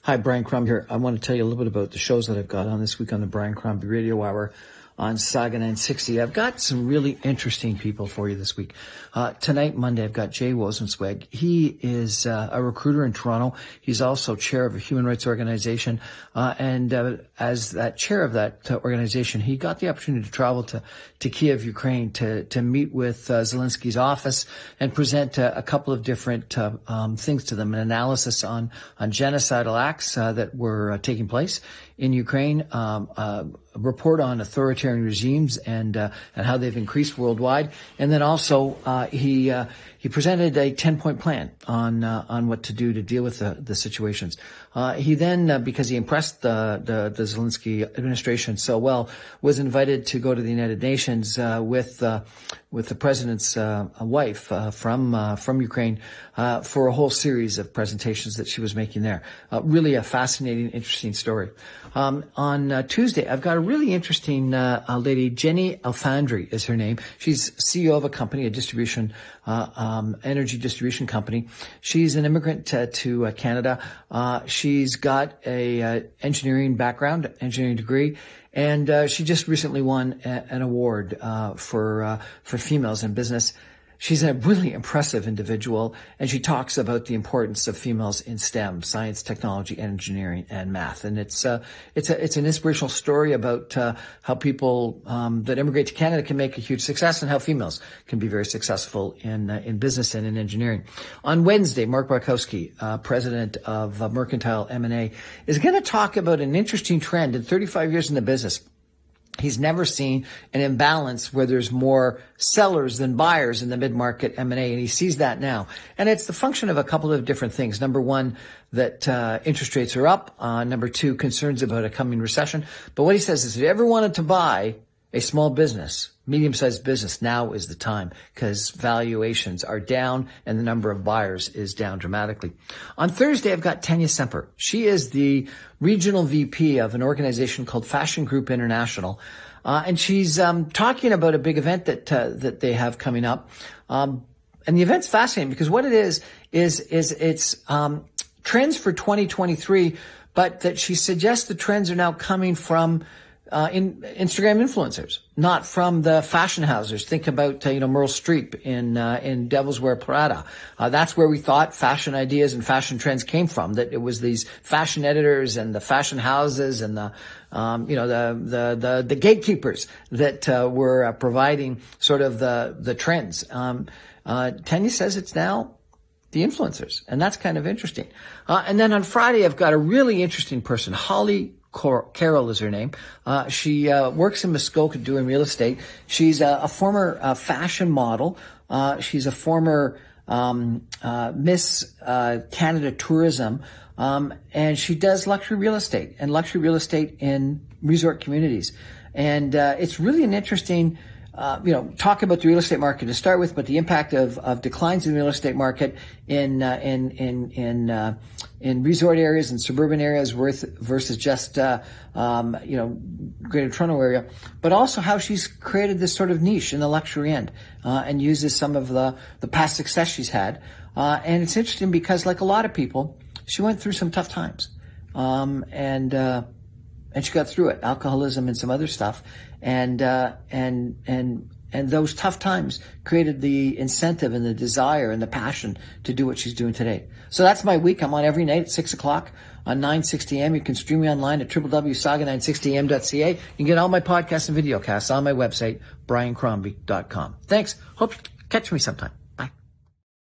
Hi, Brian Crombie here. I want to tell you a little bit about the shows that I've got on this week on the Brian Crombie Radio Hour on Saga 960. I've got some really interesting people for you this week. Tonight, Monday, I've got Jay Rosenzweig. He is a recruiter in Toronto. He's also chair of a human rights organization. As that chair of that organization, he got the opportunity to travel to Kiev, Ukraine, to meet with Zelensky's office and present a couple of different things to them, an analysis on genocidal acts that were taking place in Ukraine, a report on authoritarian regimes and how they've increased worldwide, and then also he presented a 10-point plan on what to do to deal with the situations. He then, because he impressed the Zelensky administration so well, was invited to go to the United Nations with the president's wife from Ukraine for a whole series of presentations that she was making there. Really a fascinating, interesting story. On Tuesday, I've got a really interesting lady, Jenny Alfandary is her name. She's CEO of a company, a distribution energy distribution company. She's an immigrant to Canada. She's got a engineering background, engineering degree, and she just recently won an award for females in business. She's a really impressive individual, and she talks about the importance of females in STEM, science, technology, engineering, and math. And it's an inspirational story about how people that immigrate to Canada can make a huge success, and how females can be very successful in business and in engineering. On Wednesday, Mark Borkowski, president of Mercantile M&A, is going to talk about an interesting trend in 35 years in the business. He's never seen an imbalance where there's more sellers than buyers in the mid-market M&A, and he sees that now. And it's the function of a couple of different things. Number one, that interest rates are up. Number two, concerns about a coming recession. But what he says is if you ever wanted to buy a small business, medium-sized business, now is the time, because valuations are down and the number of buyers is down dramatically. On Thursday, I've got Tania Semper. She is the regional VP of an organization called Fashion Group International. And she's talking about a big event that they have coming up. And the event's fascinating because what it is it's trends for 2023, but that she suggests the trends are now coming from in Instagram influencers, not from the fashion houses. Think about, Meryl Streep in Devil's Wear Prada. That's where we thought fashion ideas and fashion trends came from, that it was these fashion editors and the fashion houses and the gatekeepers that were providing sort of the trends. Tanya says it's now the influencers, and that's kind of interesting. And then on Friday, I've got a really interesting person, Carroll is her name. She works in Muskoka doing real estate. She's a former fashion model. She's a former Miss Canada Tourism. And she does luxury real estate in resort communities. And it's really an interesting talk about the real estate market to start with, but the impact of declines in the real estate market in resort areas and suburban areas versus just Greater Toronto area, but also how she's created this sort of niche in the luxury end and uses some of the past success she's had. And it's interesting because, like a lot of people, she went through some tough times, and she got through it, alcoholism and some other stuff. And those tough times created the incentive and the desire and the passion to do what she's doing today. So that's my week. I'm on every night at 6 o'clock on 960 AM. You can stream me online at www.saga960am.ca. You can get all my podcasts and videocasts on my website, briancrombie.com. Thanks. Hope you catch me sometime.